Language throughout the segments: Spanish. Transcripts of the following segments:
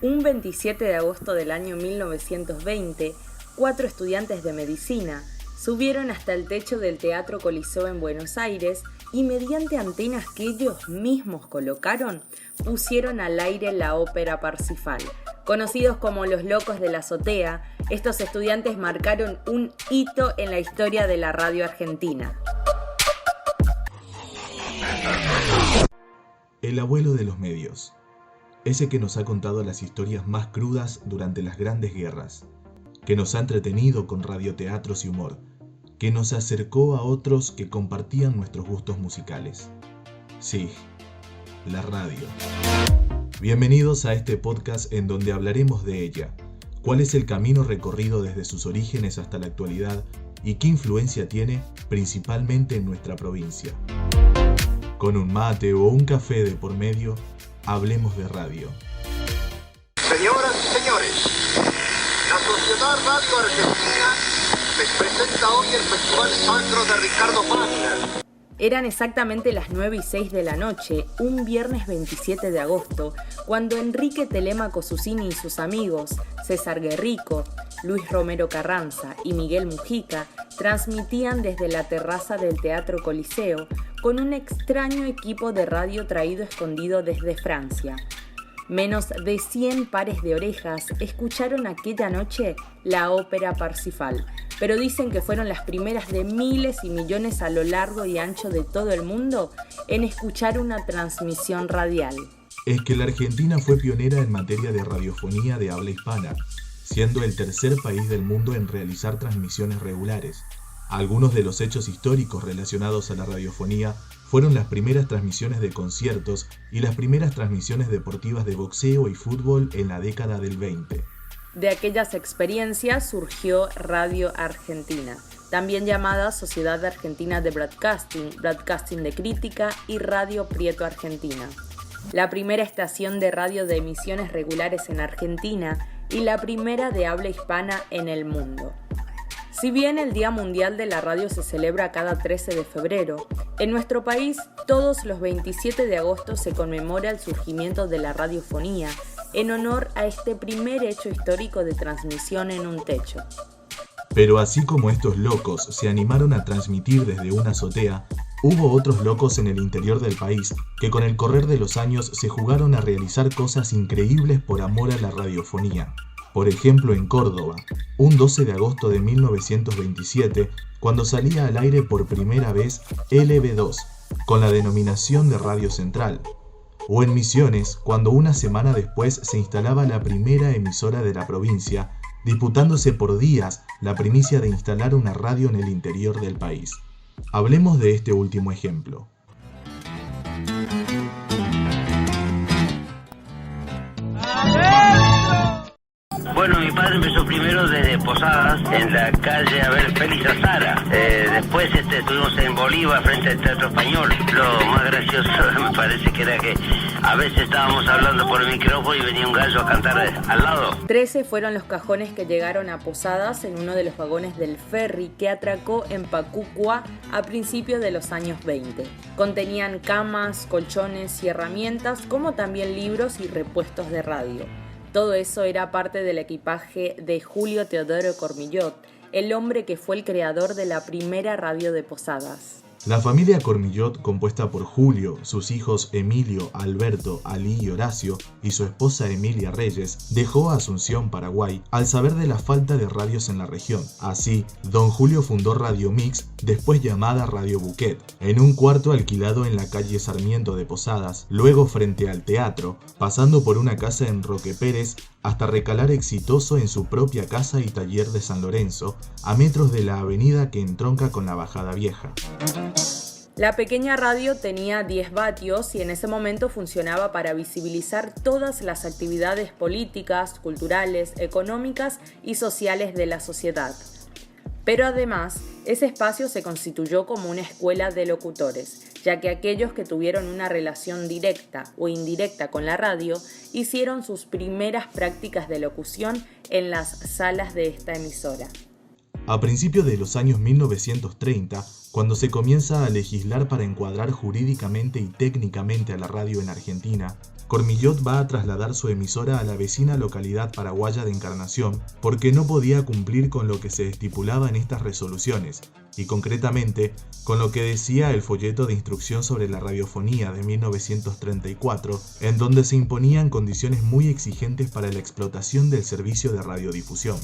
Un 27 de agosto del año 1920, 4 estudiantes de medicina subieron hasta el techo del Teatro Coliseo en Buenos Aires y mediante antenas que ellos mismos colocaron, pusieron al aire la ópera Parsifal. Conocidos como los locos de la azotea, estos estudiantes marcaron un hito en la historia de la radio argentina. El abuelo de los medios. Ese que nos ha contado las historias más crudas durante las grandes guerras, que nos ha entretenido con radioteatros y humor, que nos acercó a otros que compartían nuestros gustos musicales. Sí, la radio. Bienvenidos a este podcast en donde hablaremos de ella, cuál es el camino recorrido desde sus orígenes hasta la actualidad y qué influencia tiene principalmente en nuestra provincia. Con un mate o un café de por medio, hablemos de radio. Señoras y señores, la Sociedad Radio Argentina les presenta hoy el Festival Sacro de Ricardo Wagner. Eran exactamente las 9:06 de la noche, un viernes 27 de agosto, cuando Enrique Telemaco Susini y sus amigos, César Guerrico, Luis Romero Carranza y Miguel Mujica, transmitían desde la terraza del Teatro Coliseo con un extraño equipo de radio traído escondido desde Francia. Menos de 100 pares de orejas escucharon aquella noche la ópera Parsifal, pero dicen que fueron las primeras de miles y millones a lo largo y ancho de todo el mundo en escuchar una transmisión radial. Es que la Argentina fue pionera en materia de radiofonía de habla hispana, siendo el tercer país del mundo en realizar transmisiones regulares. Algunos de los hechos históricos relacionados a la radiofonía fueron las primeras transmisiones de conciertos y las primeras transmisiones deportivas de boxeo y fútbol en la década del 20. De aquellas experiencias surgió Radio Argentina, también llamada Sociedad Argentina de Broadcasting, Broadcasting de Crítica y Radio Prieto Argentina. La primera estación de radio de emisiones regulares en Argentina y la primera de habla hispana en el mundo. Si bien el Día Mundial de la Radio se celebra cada 13 de febrero, en nuestro país todos los 27 de agosto se conmemora el surgimiento de la radiofonía en honor a este primer hecho histórico de transmisión en un techo. Pero así como estos locos se animaron a transmitir desde una azotea, hubo otros locos en el interior del país que con el correr de los años se jugaron a realizar cosas increíbles por amor a la radiofonía. Por ejemplo, en Córdoba, un 12 de agosto de 1927, cuando salía al aire por primera vez LB2, con la denominación de Radio Central. O en Misiones, cuando una semana después se instalaba la primera emisora de la provincia, disputándose por días la primicia de instalar una radio en el interior del país. Hablemos de este último ejemplo. Bueno, mi padre empezó primero desde Posadas, en la calle Abel Félix Azara. Después estuvimos en Bolívar, frente al Teatro Español. Lo más gracioso me parece que era que a veces estábamos hablando por el micrófono y venía un gallo a cantar al lado. 13 fueron los cajones que llegaron a Posadas en uno de los vagones del ferry que atracó en Pacucua a principios de los años 20. Contenían camas, colchones y herramientas, como también libros y repuestos de radio. Todo eso era parte del equipaje de Julio Teodoro Cormillot, el hombre que fue el creador de la primera radio de Posadas. La familia Cormillot, compuesta por Julio, sus hijos Emilio, Alberto, Alí y Horacio, y su esposa Emilia Reyes, dejó Asunción, Paraguay, al saber de la falta de radios en la región. Así, don Julio fundó Radio Mix, después llamada Radio Buquet, en un cuarto alquilado en la calle Sarmiento de Posadas, luego frente al teatro, pasando por una casa en Roque Pérez, hasta recalar exitoso en su propia casa y taller de San Lorenzo, a metros de la avenida que entronca con la Bajada Vieja. La pequeña radio tenía 10 vatios y en ese momento funcionaba para visibilizar todas las actividades políticas, culturales, económicas y sociales de la sociedad. Pero además, ese espacio se constituyó como una escuela de locutores, ya que aquellos que tuvieron una relación directa o indirecta con la radio hicieron sus primeras prácticas de locución en las salas de esta emisora. A principios de los años 1930, cuando se comienza a legislar para encuadrar jurídicamente y técnicamente a la radio en Argentina, Cormillot va a trasladar su emisora a la vecina localidad paraguaya de Encarnación porque no podía cumplir con lo que se estipulaba en estas resoluciones, y concretamente con lo que decía el folleto de instrucción sobre la radiofonía de 1934, en donde se imponían condiciones muy exigentes para la explotación del servicio de radiodifusión.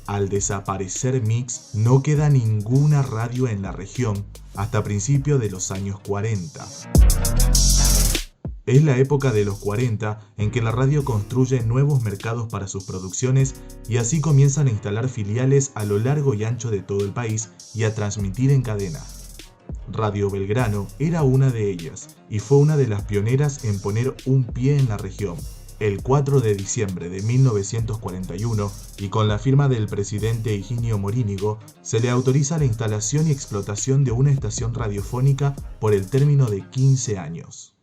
Al desaparecer Mix, no queda ninguna radio en la región hasta principios de los años 40. Es la época de los 40 en que la radio construye nuevos mercados para sus producciones y así comienzan a instalar filiales a lo largo y ancho de todo el país y a transmitir en cadena. Radio Belgrano era una de ellas y fue una de las pioneras en poner un pie en la región. El 4 de diciembre de 1941, y con la firma del presidente Higinio Morínigo, se le autoriza la instalación y explotación de una estación radiofónica por el término de 15 años.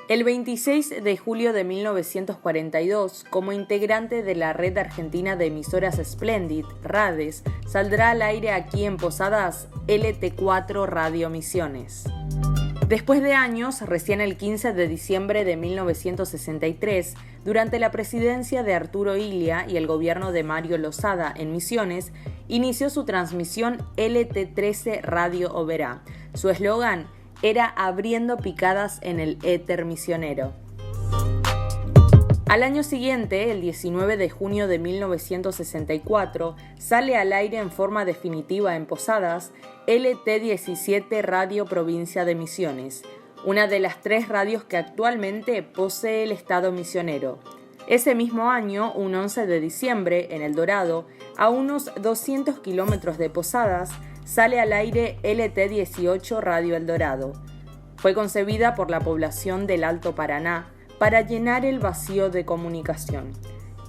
El 26 de julio de 1942, como integrante de la red argentina de emisoras Splendid, Rades, saldrá al aire aquí en Posadas LT4 Radio Misiones. Después de años, recién el 15 de diciembre de 1963, durante la presidencia de Arturo Illia y el gobierno de Mario Losada en Misiones, inició su transmisión LT13 Radio Oberá. Su eslogan era abriendo picadas en el éter misionero. Al año siguiente, el 19 de junio de 1964, sale al aire en forma definitiva en Posadas LT17 Radio Provincia de Misiones, una de las 3 radios que actualmente posee el Estado misionero. Ese mismo año, un 11 de diciembre, en El Dorado, a unos 200 kilómetros de Posadas, sale al aire LT18 Radio El Dorado. Fue concebida por la población del Alto Paraná para llenar el vacío de comunicación,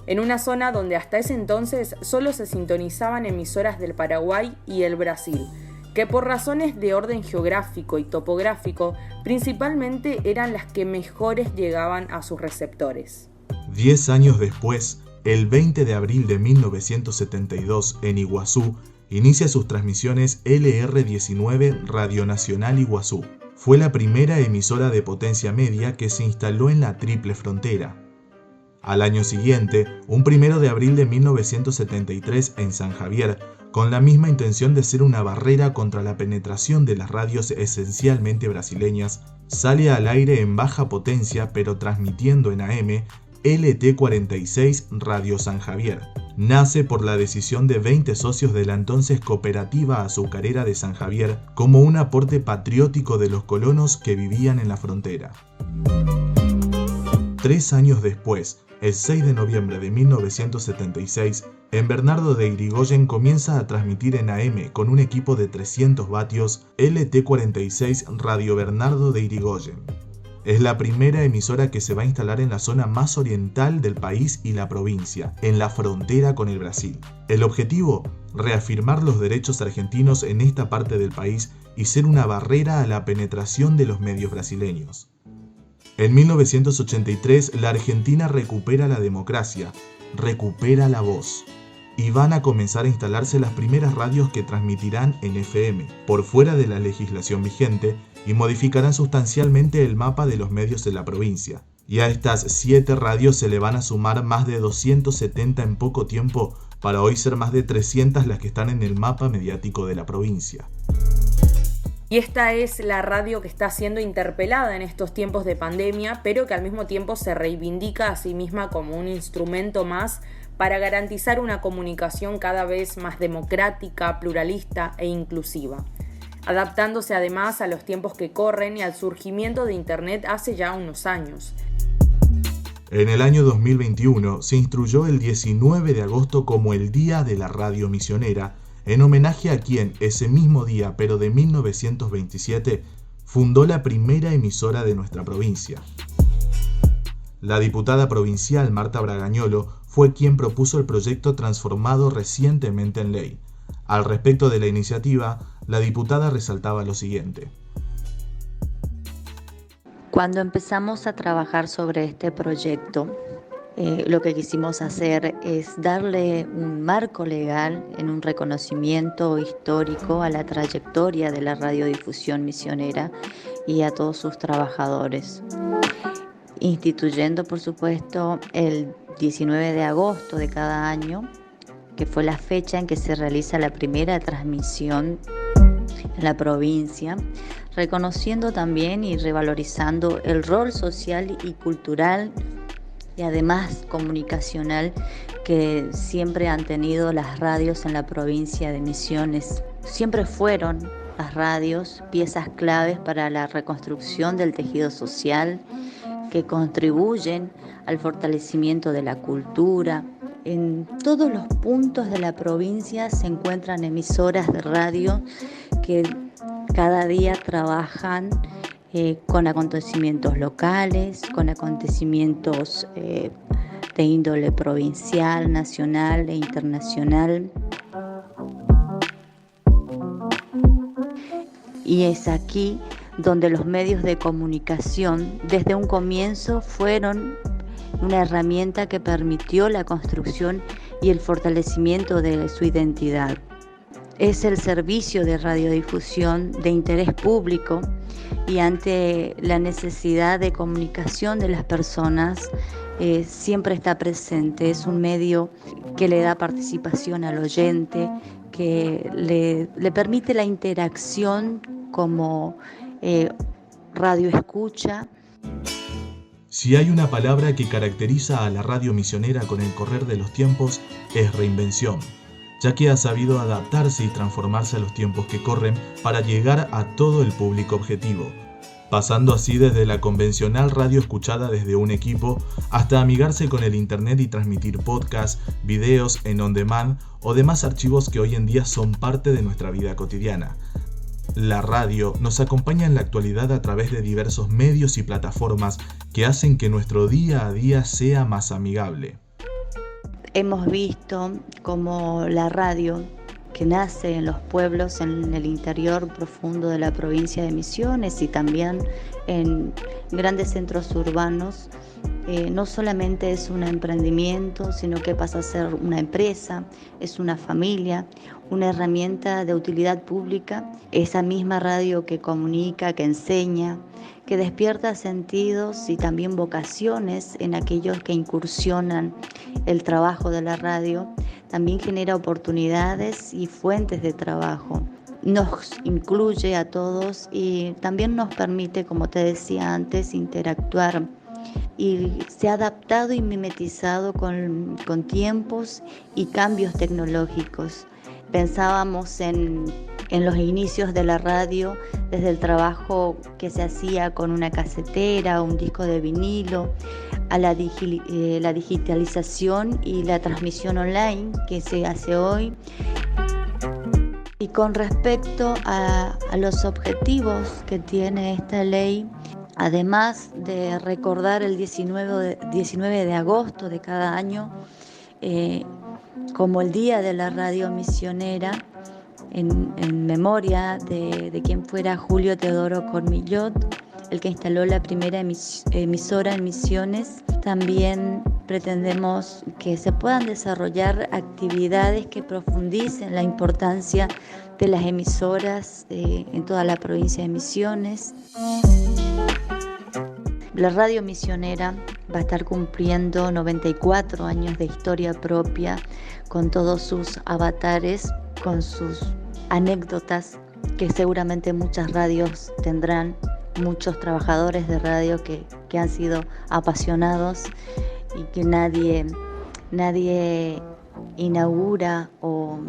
en una zona donde hasta ese entonces solo se sintonizaban emisoras del Paraguay y el Brasil, que por razones de orden geográfico y topográfico principalmente eran las que mejores llegaban a sus receptores. 10 años después, el 20 de abril de 1972, en Iguazú, inicia sus transmisiones LR19 Radio Nacional Iguazú. Fue la primera emisora de potencia media que se instaló en la Triple Frontera. Al año siguiente, un 1 de abril de 1973 en San Javier, con la misma intención de ser una barrera contra la penetración de las radios esencialmente brasileñas, sale al aire en baja potencia pero transmitiendo en AM LT46 Radio San Javier. Nace por la decisión de 20 socios de la entonces Cooperativa Azucarera de San Javier como un aporte patriótico de los colonos que vivían en la frontera. 3 años después, el 6 de noviembre de 1976, en Bernardo de Irigoyen comienza a transmitir en AM con un equipo de 300 vatios LT46 Radio Bernardo de Irigoyen. Es la primera emisora que se va a instalar en la zona más oriental del país y la provincia, en la frontera con el Brasil. El objetivo, reafirmar los derechos argentinos en esta parte del país y ser una barrera a la penetración de los medios brasileños. En 1983, la Argentina recupera la democracia, recupera la voz, y van a comenzar a instalarse las primeras radios que transmitirán en FM, por fuera de la legislación vigente, y modificarán sustancialmente el mapa de los medios de la provincia. Y a estas 7 radios se le van a sumar más de 270 en poco tiempo, para hoy ser más de 300 las que están en el mapa mediático de la provincia. Y esta es la radio que está siendo interpelada en estos tiempos de pandemia, pero que al mismo tiempo se reivindica a sí misma como un instrumento más para garantizar una comunicación cada vez más democrática, pluralista e inclusiva, adaptándose además a los tiempos que corren y al surgimiento de Internet hace ya unos años. En el año 2021 se instruyó el 19 de agosto como el Día de la Radio Misionera, en homenaje a quien ese mismo día, pero de 1927, fundó la primera emisora de nuestra provincia. La diputada provincial Marta Bragañolo fue quien propuso el proyecto transformado recientemente en ley. Al respecto de la iniciativa, la diputada resaltaba lo siguiente. Cuando empezamos a trabajar sobre este proyecto, lo que quisimos hacer es darle un marco legal en un reconocimiento histórico a la trayectoria de la radiodifusión misionera y a todos sus trabajadores, instituyendo por supuesto el 19 de agosto de cada año, que fue la fecha en que se realiza la primera transmisión en la provincia, reconociendo también y revalorizando el rol social y cultural y además comunicacional que siempre han tenido las radios en la provincia de Misiones. Siempre fueron las radios piezas claves para la reconstrucción del tejido social, que contribuyen al fortalecimiento de la cultura. En todos los puntos de la provincia se encuentran emisoras de radio que cada día trabajan con acontecimientos locales, con acontecimientos de índole provincial, nacional e internacional. Y es aquí donde los medios de comunicación desde un comienzo fueron una herramienta que permitió la construcción y el fortalecimiento de su identidad. Es el servicio de radiodifusión de interés público y ante la necesidad de comunicación de las personas siempre está presente. Es un medio que le da participación al oyente, que le permite la interacción como radio escucha. Si hay una palabra que caracteriza a la radio misionera con el correr de los tiempos, es reinvención, ya que ha sabido adaptarse y transformarse a los tiempos que corren para llegar a todo el público objetivo, pasando así desde la convencional radio escuchada desde un equipo hasta amigarse con el internet y transmitir podcasts, videos en on demand o demás archivos que hoy en día son parte de nuestra vida cotidiana. La radio nos acompaña en la actualidad a través de diversos medios y plataformas que hacen que nuestro día a día sea más amigable. Hemos visto cómo la radio, que nace en los pueblos en el interior profundo de la provincia de Misiones y también en grandes centros urbanos, no solamente es un emprendimiento, sino que pasa a ser una empresa, es una familia, una herramienta de utilidad pública, esa misma radio que comunica, que enseña, que despierta sentidos y también vocaciones en aquellos que incursionan el trabajo de la radio, también genera oportunidades y fuentes de trabajo. Nos incluye a todos y también nos permite, como te decía antes, interactuar. Y se ha adaptado y mimetizado con tiempos y cambios tecnológicos. Pensábamos en los inicios de la radio, desde el trabajo que se hacía con una casetera, un disco de vinilo, a la digitalización y la transmisión online que se hace hoy. Y con respecto a los objetivos que tiene esta ley, además de recordar el 19 de agosto de cada año como el Día de la Radio Misionera, en memoria de quien fuera Julio Teodoro Cormillot, el que instaló la primera emisora en Misiones, también pretendemos que se puedan desarrollar actividades que profundicen la importancia de las emisoras en toda la provincia de Misiones. La radio misionera va a estar cumpliendo 94 años de historia propia, con todos sus avatares, con sus anécdotas que seguramente muchas radios tendrán, muchos trabajadores de radio que han sido apasionados y que nadie inaugura o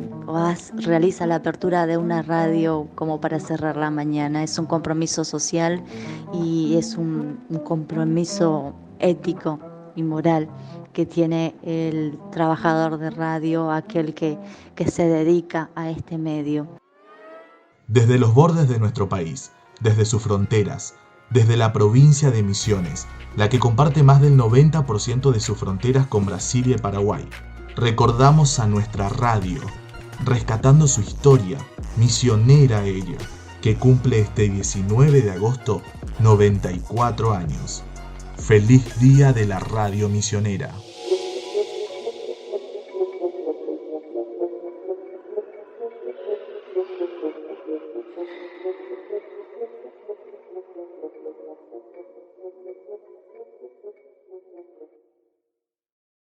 realiza la apertura de una radio como para cerrarla mañana. Es un compromiso social y es un compromiso ético y moral que tiene el trabajador de radio, aquel que se dedica a este medio. Desde los bordes de nuestro país, desde sus fronteras, desde la provincia de Misiones, la que comparte más del 90% de sus fronteras con Brasil y el Paraguay, recordamos a nuestra radio, rescatando su historia, misionera ella, que cumple este 19 de agosto 94 años. ¡Feliz Día de la Radio Misionera!